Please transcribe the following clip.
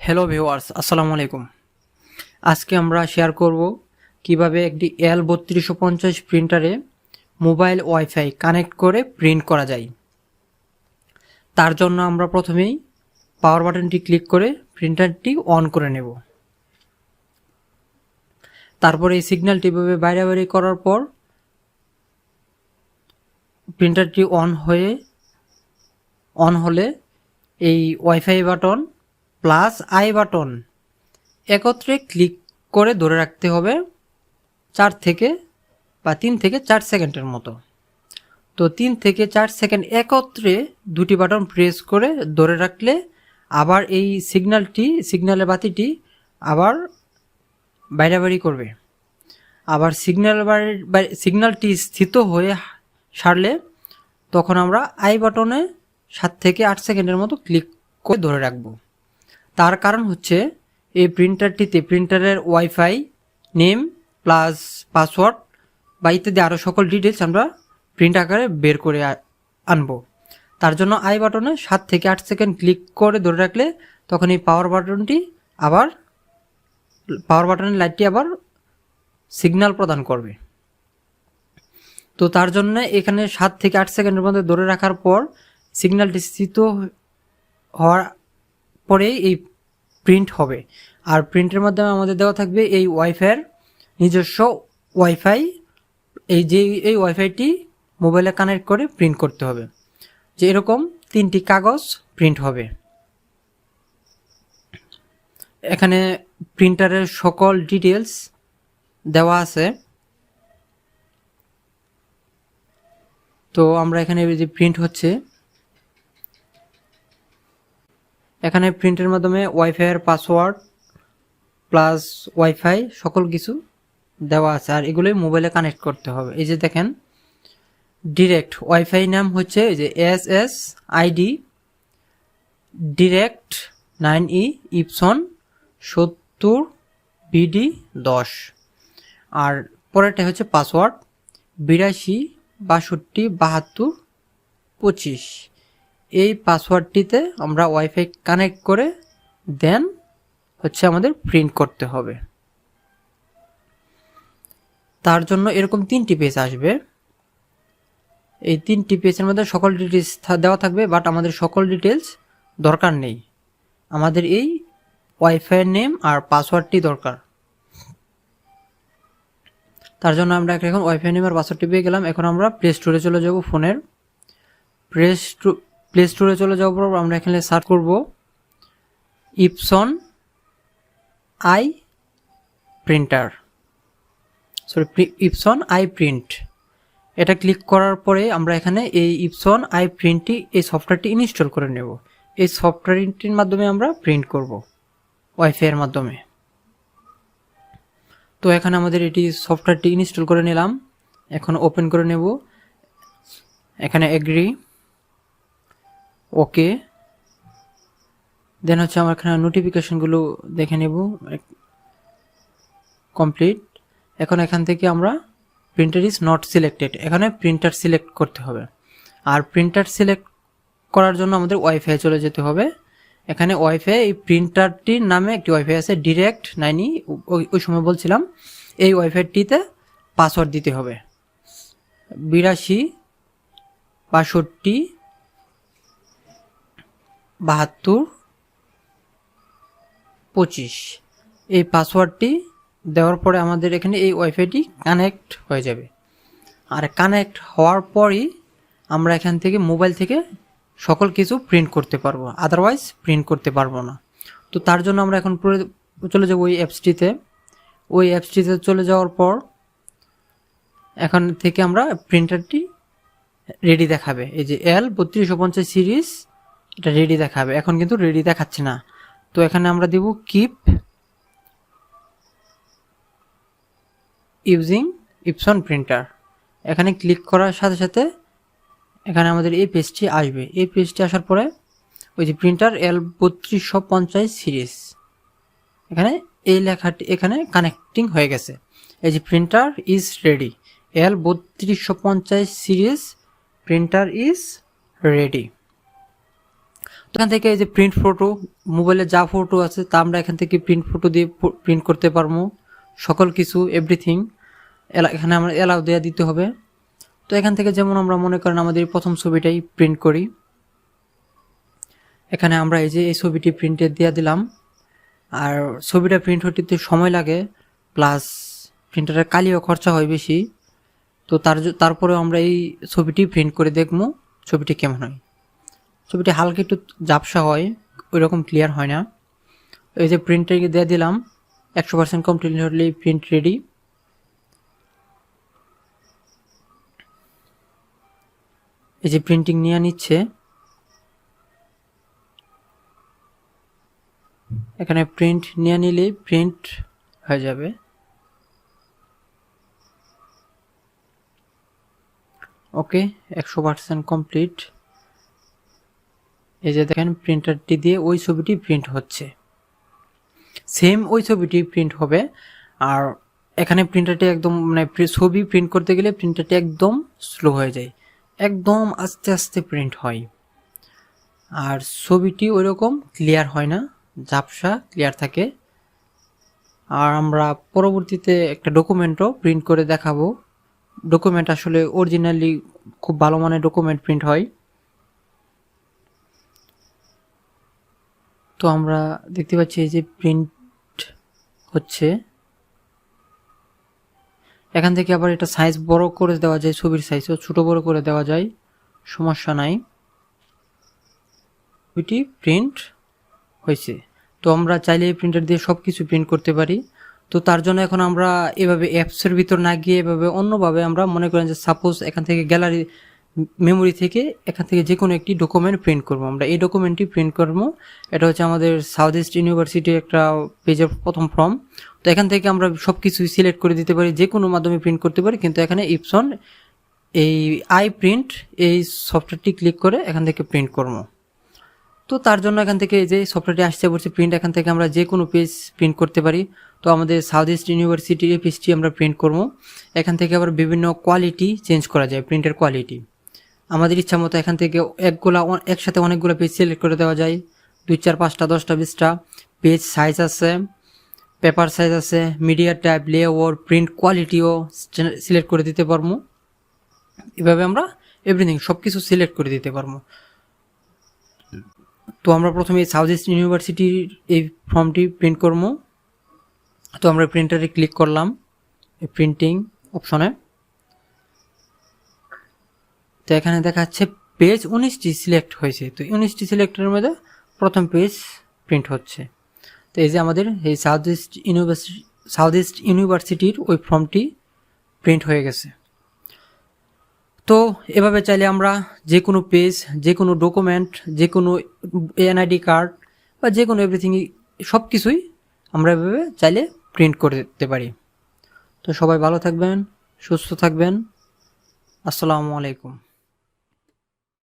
Hello viewers, আসসালামু আলাইকুম। আজকে আমরা শেয়ার করব কিভাবে একটি L3250 প্রিন্টারে মোবাইল ওয়াইফাই কানেক্ট করে প্রিন্ট করা যায়। তার জন্য আমরা প্রথমেই পাওয়ার বাটনটি ক্লিক করে প্রিন্টারটি অন করে নেব। তারপরে এই সিগন্যালটি বাইরে করার পর প্রিন্টারটি অন হলে এই wifi button plus I button একত্রে ক্লিক করে ধরে রাখতে হবে 3 থেকে 4 সেকেন্ডের মতো। তো 3 থেকে 4 সেকেন্ড একত্রে দুটি বাটন প্রেস করে ধরে রাখলে আবার এই সিগন্যালের বাতিটি আবার বাইরে করবে। আবার সিগন্যালটি স্থিত হয়ে সারলে তখন আমরা আই বাটনে 7 থেকে 8 সেকেন্ডের মতো ক্লিক করে ধরে রাখব। তার কারণ হচ্ছে এই প্রিন্টারটিতে প্রিন্টারের ওয়াইফাই নেম প্লাস পাসওয়ার্ড বা ইত্যাদি আরও সকল ডিটেলস আমরা প্রিন্ট আকারে বের করে আনব। তার জন্য আই বাটনে 7 থেকে 8 সেকেন্ড ক্লিক করে ধরে রাখলে তখন এই পাওয়ার বাটনের লাইটটি আবার সিগন্যাল প্রদান করবে। তো তার জন্য এখানে 7 থেকে 8 সেকেন্ডের মধ্যে ধরে রাখার পর সিগন্যালটি স্থিত হওয়ার পরে এই প্রিন্ট হবে। আর প্রিন্টের মাধ্যমে আমাদের দেওয়া থাকবে এই ওয়াইফাইয়ের নিজস্ব ওয়াইফাই, এই ওয়াইফাইটি মোবাইলে কানেক্ট করে প্রিন্ট করতে হবে। যে এরকম 3টি কাগজ প্রিন্ট হবে। এখানে প্রিন্টারের সকল ডিটেলস দেওয়া আছে। তো আমরা এখানে যে প্রিন্ট হচ্ছে, এখানে প্রিন্টের মাধ্যমে ওয়াইফাইয়ের পাসওয়ার্ড প্লাস ওয়াইফাই সকল কিছু দেওয়া আছে। আর এগুলোই মোবাইলে কানেক্ট করতে হবে। এই যে দেখেন ডিরেক্ট ওয়াইফাই নাম হচ্ছে এই যে SSID direct 9E Epson 70 BD 10। আর পরেরটা হচ্ছে পাসওয়ার্ড 82 62 72 25। এই পাসওয়ার্ডটিতে আমরা ওয়াইফাই কানেক্ট করে দেন হচ্ছে আমাদের প্রিন্ট করতে হবে। তার জন্য এরকম 3টি পেজ আসবে। এই 3টি পেজের মধ্যে সকল ডিটেলস দেওয়া থাকবে, বাট আমাদের সকল ডিটেলস দরকার নেই, আমাদের এই ওয়াইফাইয়ের নেম আর পাসওয়ার্ডটি দরকার। তার জন্য আমরা এখন ওয়াইফাই নেম আর পাসওয়ার্ডটি পেয়ে গেলাম। এখন আমরা প্লে স্টোরে চলে যাব। ফোনের প্লে স্টোরে চলে যাওয়ার পর আমরা এখানে সার্চ করব ইপসন আই প্রিন্ট। এটা ক্লিক করার পরে আমরা এখানে এই ইপসন আই প্রিন্টটি এই সফটওয়্যারটি ইনস্টল করে নেব। এই সফটওয়্যারটির মাধ্যমে আমরা প্রিন্ট করব ওয়াইফাইয়ের মাধ্যমে। তো এখানে আমাদের এটি সফটওয়্যারটি ইনস্টল করে নিলাম। এখন ওপেন করে নেব। এখানে এগ্রি, ওকে, দেন হচ্ছে আমার এখানে নোটিফিকেশনগুলো দেখে নেব, কমপ্লিট। এখন এখান থেকে আমরা প্রিন্টার ইজ নট সিলেক্টেড, এখানে প্রিন্টার সিলেক্ট করতে হবে। আর প্রিন্টার সিলেক্ট করার জন্য আমাদের ওয়াইফাই চলে যেতে হবে। এখানে ওয়াইফাই এই প্রিন্টারটির নামে একটি ওয়াইফাই আছে ডিরেক্ট 9E, ওই সময় বলছিলাম। এই ওয়াইফাইটিতে পাসওয়ার্ড দিতে হবে 82 62 72 25। এই পাসওয়ার্ডটি দেওয়ার পরে আমাদের এখানে এই ওয়াইফাইটি কানেক্ট হয়ে যাবে। আর কানেক্ট হওয়ার পরই আমরা এখান থেকে মোবাইল থেকে সকল কিছু প্রিন্ট করতে পারবো, আদারওয়াইজ প্রিন্ট করতে পারবো না। তো তার জন্য আমরা এখন চলে যাব ওই অ্যাপসটিতে চলে যাওয়ার পর এখান থেকে আমরা প্রিন্টারটি রেডি দেখাবে। এই যে L3250 সিরিজ এটা রেডি দেখাবে, এখন কিন্তু রেডি দেখাচ্ছে না। তো এখানে আমরা দেব কিপ ইউজিং ইপসন প্রিন্টার। এখানে ক্লিক করার সাথে সাথে এখানে আমাদের এই পেজটি আসবে। এই পেজটি আসার পরে ওই যে প্রিন্টার L3250 সিরিজ, এখানে এই লেখাটি এখানে কানেক্টিং হয়ে গেছে। এই যে printer is ready, L3250 series printer is ready. এখান থেকে এই যে প্রিন্ট ফটো, মোবাইলে যা ফটো আছে তা আমরা এখান থেকে প্রিন্ট ফটো দিয়ে প্রিন্ট করতে পারবো, সকল কিছু এভরিথিং এখানে আমরা অ্যালাউ দেওয়া দিতে হবে। তো এখান থেকে যেমন আমরা মনে করেন আমাদের প্রথম ছবিটাই প্রিন্ট করি, এখানে আমরা এই যে এই ছবিটি প্রিন্টে দিয়ে দিলাম। আর ছবিটা প্রিন্ট হতে সময় লাগে, প্লাস প্রিন্টারের কালিও খরচা হয় বেশি। তো তারপরেও আমরা এই ছবিটি প্রিন্ট করে দেখবো ছবিটি কেমন হয়। ছবিটি হালকা একটু ঝাপসা হয়, ওই রকম ক্লিয়ার হয় না। এই যে প্রিন্টারকে দিয়ে দিলাম, 100% কমপ্লিট হলেই প্রিন্ট রেডি। এই যে প্রিন্টিং নিয়ে নিচ্ছে, এখানে প্রিন্ট নিয়ে নিলে প্রিন্ট হয়ে যাবে। ওকে, 100% কমপ্লিট। এই যে দেখেন প্রিন্টারটি দিয়ে ওই ছবিটি প্রিন্ট হচ্ছে, সেম ওই ছবিটি প্রিন্ট হবে। আর এখানে প্রিন্টারটি একদম মানে ছবি প্রিন্ট করতে গেলে প্রিন্টারটি একদম স্লো হয়ে যায়, একদম আস্তে আস্তে প্রিন্ট হয়। আর ছবিটি ওইরকম ক্লিয়ার হয় না, ঝাপসা ক্লিয়ার থাকে। আর আমরা পরবর্তীতে একটা ডকুমেন্টও প্রিন্ট করে দেখাবো। ডকুমেন্ট আসলে অরিজিনালি খুব ভালো মানের ডকুমেন্ট প্রিন্ট হয়। তো আমরা দেখতে পাচ্ছি এই যে প্রিন্ট হচ্ছে, এখান থেকে আবার এটা সাইজ বড় করে দেওয়া যায়, ছবির সাইজও ছোট বড় করে দেওয়া যায়, সমস্যা নাই। ছবিটি প্রিন্ট হয়েছে। তো আমরা চাইলে এই প্রিন্টার দিয়ে সব কিছু প্রিন্ট করতে পারি। তো তার জন্য এখন আমরা এভাবে অ্যাপসের ভিতর না গিয়ে এভাবে অন্যভাবে আমরা মনে করেন যে সাপোজ এখান থেকে গ্যালারি মেমোরি থেকে এখান থেকে যে কোনো একটি ডকুমেন্ট প্রিন্ট করব। আমরা এই ডকুমেন্টটি প্রিন্ট করব। এটা হচ্ছে আমাদের সাউথ ইস্ট ইউনিভার্সিটির একটা পেজের প্রথম ফর্ম। তো এখান থেকে আমরা সব কিছু সিলেক্ট করে দিতে পারি, যে কোনো মাধ্যমে প্রিন্ট করতে পারি। কিন্তু এখানে ইপসন এই আই প্রিন্ট এই সফটওয়্যারটি ক্লিক করে এখান থেকে প্রিন্ট করব। তো তার জন্য এখান থেকে যে সফটওয়্যারটি আসছে বলছে প্রিন্ট, এখান থেকে আমরা যে কোনো পেজ প্রিন্ট করতে পারি। তো আমাদের সাউথ ইস্ট ইউনিভার্সিটির এই পেজটি আমরা প্রিন্ট করব। এখান থেকে আবার বিভিন্ন কোয়ালিটি চেঞ্জ করা যায়, প্রিন্টের কোয়ালিটি আমাদের ইচ্ছা মতো। এখান থেকে একসাথে অনেকগুলো পেজ সিলেক্ট করে দেওয়া যায়, 2, 4, 5টা 10টা 20টা পেজ। সাইজ আছে, পেপার সাইজ আছে, মিডিয়া টাইপ, লেআউট, প্রিন্ট কোয়ালিটিও সিলেক্ট করে দিতে পারবো। এভাবে আমরা এভরিথিং সব কিছু সিলেক্ট করে দিতে পারবো। তো আমরা প্রথমে সাউথ ইস্ট ইউনিভার্সিটির এই ফর্মটি প্রিন্ট করব। তো আমরা প্রিন্টারে ক্লিক করলাম এই প্রিন্টিং অপশনে। তো এখানে দেখা যাচ্ছে পেজ 19টি সিলেক্ট হয়েছে। তো 19টি সিলেক্টের মধ্যে প্রথম পেজ প্রিন্ট হচ্ছে। তো এই যে আমাদের এই সাউথ ইস্ট ইউনিভার্সিটির ওই ফর্মটি প্রিন্ট হয়ে গেছে। তো এভাবে চাইলে আমরা যে কোনো পেজ, যে কোনো ডকুমেন্ট, যে কোনো এনআইডি কার্ড বা যে কোনো এভরিথিং সব কিছুই আমরা এভাবে চাইলে প্রিন্ট করে দিতে পারি। তো সবাই ভালো থাকবেন, সুস্থ থাকবেন। আসসালামু আলাইকুম।